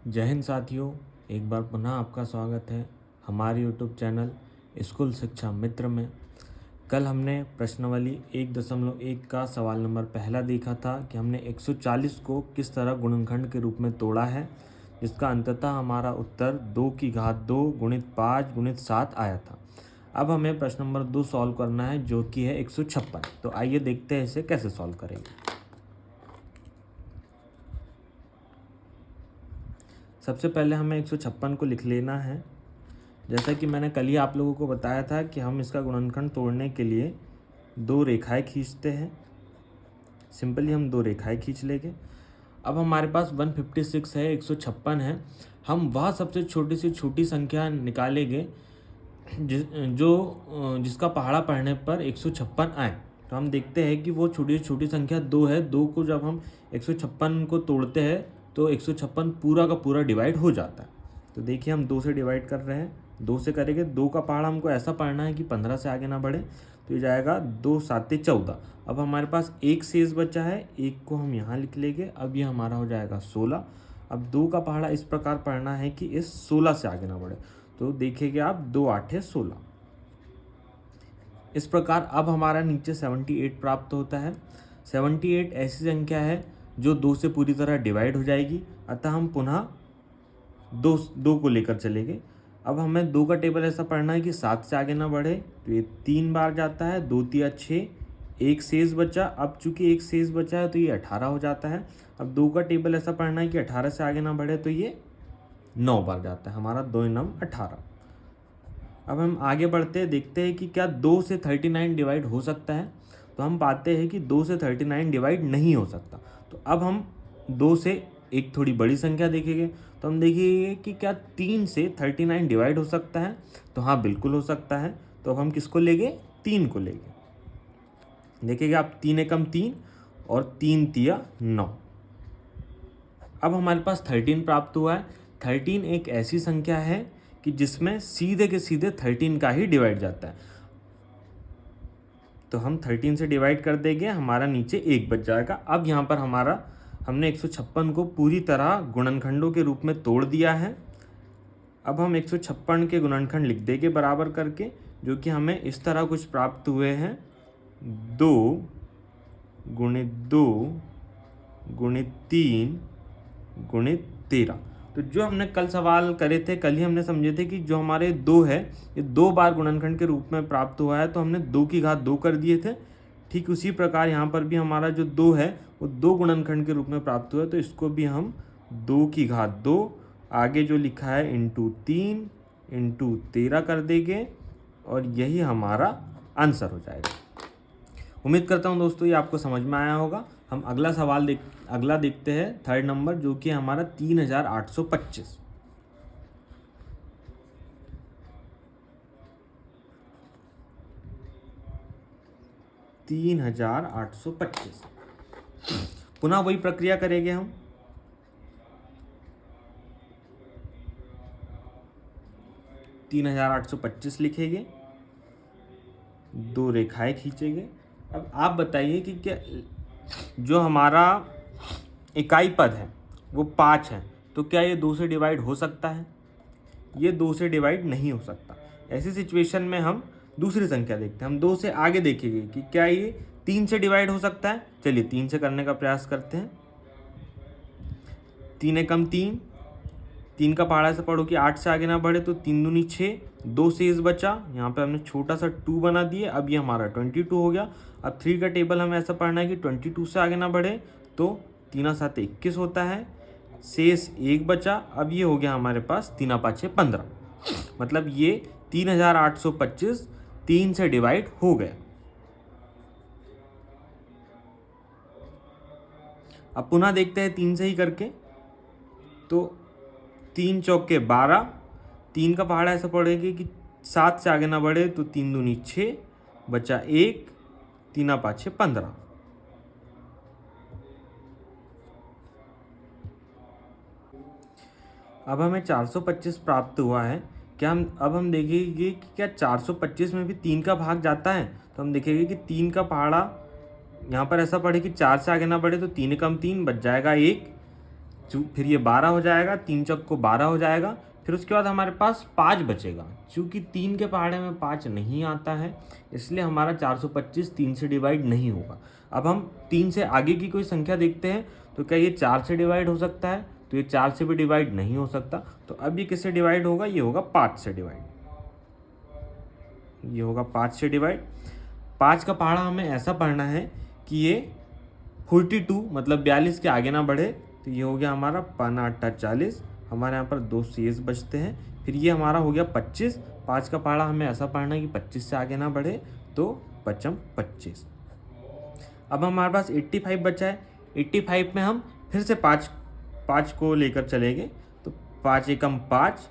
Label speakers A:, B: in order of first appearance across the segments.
A: जय हिंद साथियों, एक बार पुनः आपका स्वागत है हमारे YouTube चैनल स्कूल शिक्षा मित्र में। कल हमने प्रश्नावली 1.1 का सवाल नंबर पहला देखा था कि हमने 140 को किस तरह गुणनखंड के रूप में तोड़ा है, जिसका अंततः हमारा उत्तर 2 की घात 2 गुणित 5 गुणित 7 आया था। अब हमें प्रश्न नंबर 2 सॉल्व करना है, जो कि है 156। तो आइए देखते हैं इसे कैसे सॉल्व करेंगे। सबसे पहले हमें 156 को लिख लेना है। जैसा कि मैंने कल ही आप लोगों को बताया था कि हम इसका गुणनखंड तोड़ने के लिए दो रेखाएं खींचते हैं। सिंपली हम दो रेखाएं खींच लेंगे। अब हमारे पास 156 है, 156 है। हम वह सबसे छोटी से छोटी संख्या निकालेंगे जिसका पहाड़ा पढ़ने पर 156 आए। तो हम देखते हैं कि वो छोटी से छोटी संख्या 2 है। 2 को जब हम 156 को तोड़ते हैं तो 156 पूरा का पूरा डिवाइड हो जाता है। तो देखिए हम 2 से डिवाइड कर रहे हैं, 2 से करेंगे। 2 का पहाड़ा हमको ऐसा पढ़ना है कि 15 से आगे ना बढ़े, तो ये जाएगा 2 7 14। अब हमारे पास एक शेष बचा है, एक को हम यहाँ लिख लेंगे। अब ये हमारा हो जाएगा 16। अब 2 का पहाड़ा इस प्रकार पढ़ना है कि इस 16 से आगे ना बढ़े, तो देखिएगा आप 2 8 16। इस प्रकार अब हमारा नीचे 78 प्राप्त होता है। 78 ऐसी संख्या है जो 2 से पूरी तरह डिवाइड हो जाएगी, अतः हम पुनः 2 को लेकर चलेंगे। अब हमें 2 का टेबल ऐसा पढ़ना है कि 7 से आगे ना बढ़े, तो ये 3 बार जाता है। 2 तिया 6, एक शेष बचा। अब चूंकि एक शेष बचा है तो ये 18 हो जाता है। अब 2 का टेबल ऐसा पढ़ना है कि 18 से आगे ना बढ़े, तो ये 9 बार जाता है। हमारा 2 9 18। अब हम आगे बढ़ते हैं, देखते हैं कि क्या 2 से 39 डिवाइड हो सकता है। तो हम पाते हैं कि 2 से 39 डिवाइड नहीं हो सकता। तो अब हम 2 से एक थोड़ी बड़ी संख्या देखेंगे, तो हम देखेंगे कि क्या 3 से 39 डिवाइड हो सकता है। तो हाँ, बिल्कुल हो सकता है। तो अब हम किसको लेंगे? 3 को लेंगे। देखिएगा आप 3 एकम 3 और 3 तिया 9। अब हमारे पास 13 प्राप्त हुआ है। 13 एक ऐसी संख्या है कि जिसमें सीधे के सीधे 13 का ही डिवाइड जाता है। तो हम 13 से डिवाइड कर देंगे, हमारा नीचे 1 बच जाएगा। अब यहाँ पर हमने 156 को पूरी तरह गुणनखंडों के रूप में तोड़ दिया है। अब हम 156 के गुणनखंड लिख देंगे बराबर करके, जो कि हमें इस तरह कुछ प्राप्त हुए हैं। 2 गुणित 2 गुणित 3 गुणित 13। तो जो हमने कल सवाल करे थे, कल ही हमने समझे थे कि जो हमारे 2 है, ये 2 बार गुणनखंड के रूप में प्राप्त हुआ है, तो हमने 2 की घात 2 कर दिए थे। ठीक उसी प्रकार यहाँ पर भी हमारा जो 2 है वो 2 गुणनखंड के रूप में प्राप्त हुआ है, तो इसको भी हम 2 की घात 2 आगे जो लिखा है इंटू 3 इंटू 13 कर देंगे, और यही हमारा आंसर हो जाएगा। उम्मीद करता हूँ दोस्तों ये आपको समझ में आया होगा। हम अगला देखते हैं, थर्ड नंबर, जो कि हमारा 3825। पुनः वही प्रक्रिया करेंगे हम। तीन 3825 लिखेंगे, 2 रेखाएं खींचेंगे। अब आप बताइए कि क्या जो हमारा इकाई पद है वो 5 है, तो क्या ये 2 से डिवाइड हो सकता है? ये 2 से डिवाइड नहीं हो सकता। ऐसी सिचुएशन में हम दूसरी संख्या देखते हैं। हम 2 से आगे देखेंगे कि क्या ये 3 से डिवाइड हो सकता है। चलिए 3 से करने का प्रयास करते हैं। 3 एकम 3, 3 का पहाड़ा से पढ़ो कि 8 से आगे ना बढ़े, तो 3 दूनी 6, 2 शेष बचा। यहाँ पे हमने छोटा सा 2 बना दिए। अब ये हमारा 22 हो गया। अब 3 का टेबल हमें ऐसा पढ़ना है कि 22 से आगे ना बढ़े, तो 3 7 21 होता है, शेष 1 बचा। अब ये हो गया हमारे पास 3 5 15। मतलब ये 3825 3 से डिवाइड हो गया। अब पुनः देखते हैं 3 से ही करके, तो 3 चौके 12, 3 का पहाड़ा ऐसा पड़ेगा कि 7 से आगे ना बढ़े, तो 3 दूनी 6 बचा 1, 3 5 15। अब हमें 425 प्राप्त हुआ है। क्या हम देखेंगे कि क्या 425 में भी 3 का भाग जाता है। तो हम देखेंगे कि 3 का पहाड़ा यहाँ पर ऐसा पढ़े कि 4 से आगे ना बढ़े, तो 3 एकम 3 बच जाएगा 1, फिर ये 12 हो जाएगा, 3 चौक को 12 हो जाएगा। फिर उसके बाद हमारे पास 5 बचेगा। चूँकि 3 के पहाड़े में 5 नहीं आता है, इसलिए हमारा 425 3 से डिवाइड नहीं होगा। अब हम 3 से आगे की कोई संख्या देखते हैं, तो क्या ये 4 से डिवाइड हो सकता है? तो ये 4 से भी डिवाइड नहीं हो सकता। तो अब ये किससे डिवाइड होगा? ये होगा 5 से डिवाइड। ये होगा 5 से डिवाइड। 5 का पहाड़ा हमें ऐसा पढ़ना है कि ये 42 मतलब 42 के आगे ना बढ़े। तो ये हो गया हमारा 5 8 40, हमारे यहाँ पर 2 शेष बचते हैं। फिर ये हमारा हो गया 25। 5 का पहाड़ा हमें ऐसा पढ़ना है कि 25 से आगे ना बढ़े, तो 5 25। अब हमारे पास 85 बचा है। 85 में हम फिर से 5 को लेकर चलेंगे। तो 5 एकम 5,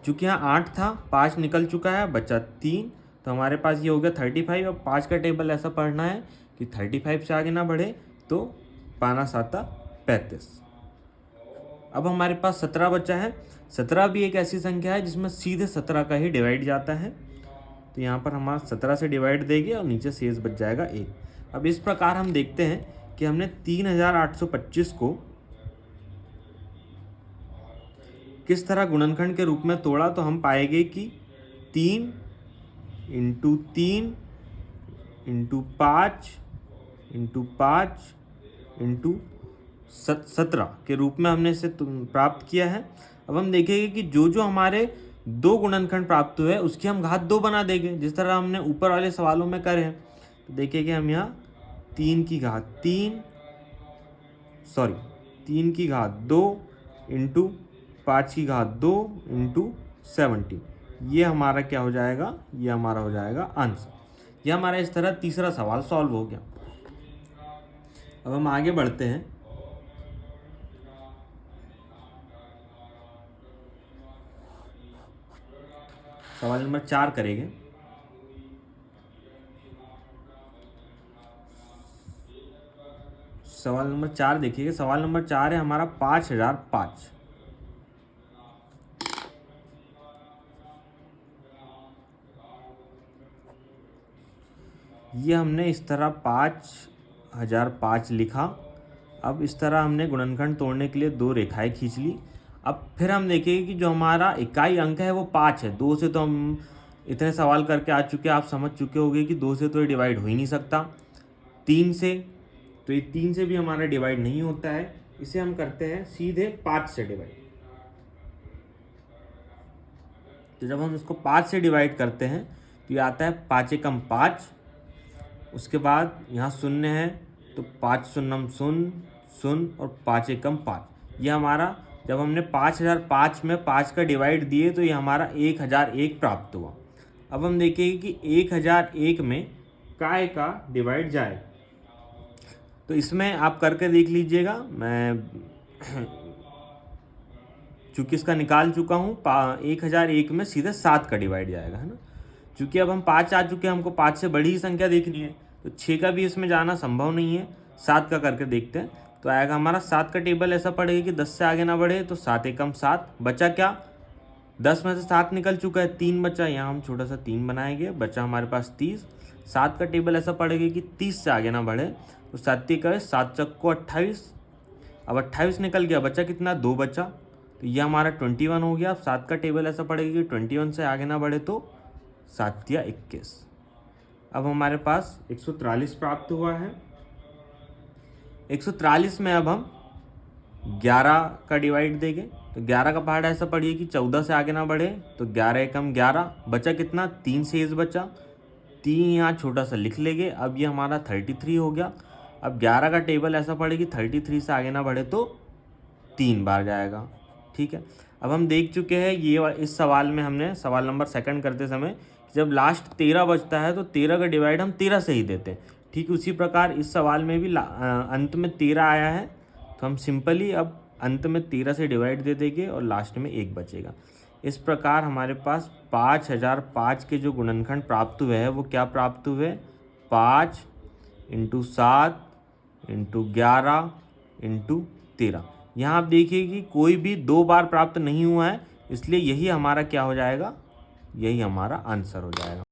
A: चूँकि यहाँ 8 था, 5 निकल चुका है, बचा 3। तो हमारे पास ये हो गया 35। और 5 का टेबल ऐसा पढ़ना है कि 35 से आगे ना बढ़े, तो 5 7 35। अब हमारे पास 17 बचा है। 17 भी एक ऐसी संख्या है जिसमें सीधे 17 का ही डिवाइड जाता है। तो यहाँ पर हमारा 17 से डिवाइड देंगे और नीचे शेष बच जाएगा 1। अब इस प्रकार हम देखते हैं कि हमने 3825 को किस तरह गुणनखंड के रूप में तोड़ा। तो हम पाएंगे कि 3 × 3 × 5 × 5 × 17 के रूप में हमने इसे प्राप्त किया है। अब हम देखेंगे कि जो हमारे 2 गुणनखंड प्राप्त हुए उसकी हम घात 2 बना देंगे, जिस तरह हमने ऊपर वाले सवालों में करे हैं। तो देखेंगे हम यहाँ 3 की घात 2 × 5 की घात 2 × 17, ये हमारा क्या हो जाएगा? ये हमारा हो जाएगा आंसर। ये हमारा इस तरह तीसरा सवाल सॉल्व हो गया। अब हम आगे बढ़ते हैं। सवाल नंबर 4 करेंगे। सवाल नंबर 4 देखिएगा। सवाल नंबर 4 है हमारा 5005। ये हमने इस तरह 5005 लिखा। अब इस तरह हमने गुणनखंड तोड़ने के लिए 2 रेखाएं खींच ली। अब फिर हम देखेंगे कि जो हमारा इकाई अंक है वो 5 है। 2 से तो हम इतने सवाल करके आ चुके हैं, आप समझ चुके होंगे कि 2 से तो ये डिवाइड हो ही नहीं सकता। 3 से, तो ये 3 से भी हमारा डिवाइड नहीं होता है। इसे हम करते हैं सीधे 5 से डिवाइड। तो जब हम इसको 5 से डिवाइड करते हैं तो ये आता है 5 एकम 5। उसके बाद यहाँ 0 है, तो 5 शून्यम 0 0 और 5 एकम 5। ये हमारा, जब हमने 5005 में 5 का डिवाइड दिए तो ये हमारा 1001 प्राप्त हुआ। अब हम देखेंगे कि 1001 में काय का डिवाइड जाए। तो इसमें आप करके देख लीजिएगा। मैं चूँकि इसका निकाल चुका हूँ, 1001 में सीधे 7 का डिवाइड जाएगा, है ना। चूँकि अब हम 5 आ चुके हैं, हमको 5 से बड़ी ही संख्या देखनी है, तो 6 का भी इसमें जाना संभव नहीं है। 7 का करके देखते हैं। तो आएगा हमारा 7 का टेबल ऐसा पड़ेगा कि 10 से आगे ना बढ़े, तो 7 एकम 7। बचा क्या? 10 में से 7 निकल चुका है, 3 बचा। यहाँ हम छोटा सा 3 बनाएंगे, बचा हमारे पास 30। 7 का टेबल ऐसा पड़ेगा कि 30 से आगे ना बढ़े, तो 7 का 7 चक को 28। अब 28 निकल गया, बचा कितना? 2 बचा। तो ये हमारा 21 हो गया। अब 7 का टेबल ऐसा पड़ेगा कि 21 से आगे ना बढ़े, तो 7 या 21। अब हमारे पास 143 प्राप्त हुआ है। 143 में अब हम 11 का डिवाइड देंगे। तो 11 का पहाड़ा ऐसा पढ़िए कि 14 से आगे ना बढ़े, तो 11 एकम 11। बचा कितना? 3 शेष बचा। 3 यहाँ छोटा सा लिख लेंगे। अब ये हमारा 33 हो गया। अब 11 का टेबल ऐसा पड़े कि 33 से आगे ना बढ़े तो 3 बार जाएगा। ठीक है। अब हम देख चुके हैं ये इस सवाल में हमने सवाल नंबर 2 करते समय जब लास्ट 13 बचता है तो 13 का डिवाइड हम 13 से ही देते हैं। ठीक उसी प्रकार इस सवाल में भी अंत में 13 आया है, तो हम सिंपली अब अंत में 13 से डिवाइड दे देंगे और लास्ट में 1 बचेगा। इस प्रकार हमारे पास 5005 के जो गुणनखंड प्राप्त हुए हैं वो क्या प्राप्त हुए? 5 × 7 × 11 × 13। यहाँ आप देखिए कि कोई भी 2 बार प्राप्त नहीं हुआ है, इसलिए यही हमारा क्या हो जाएगा? यही हमारा आंसर हो जाएगा।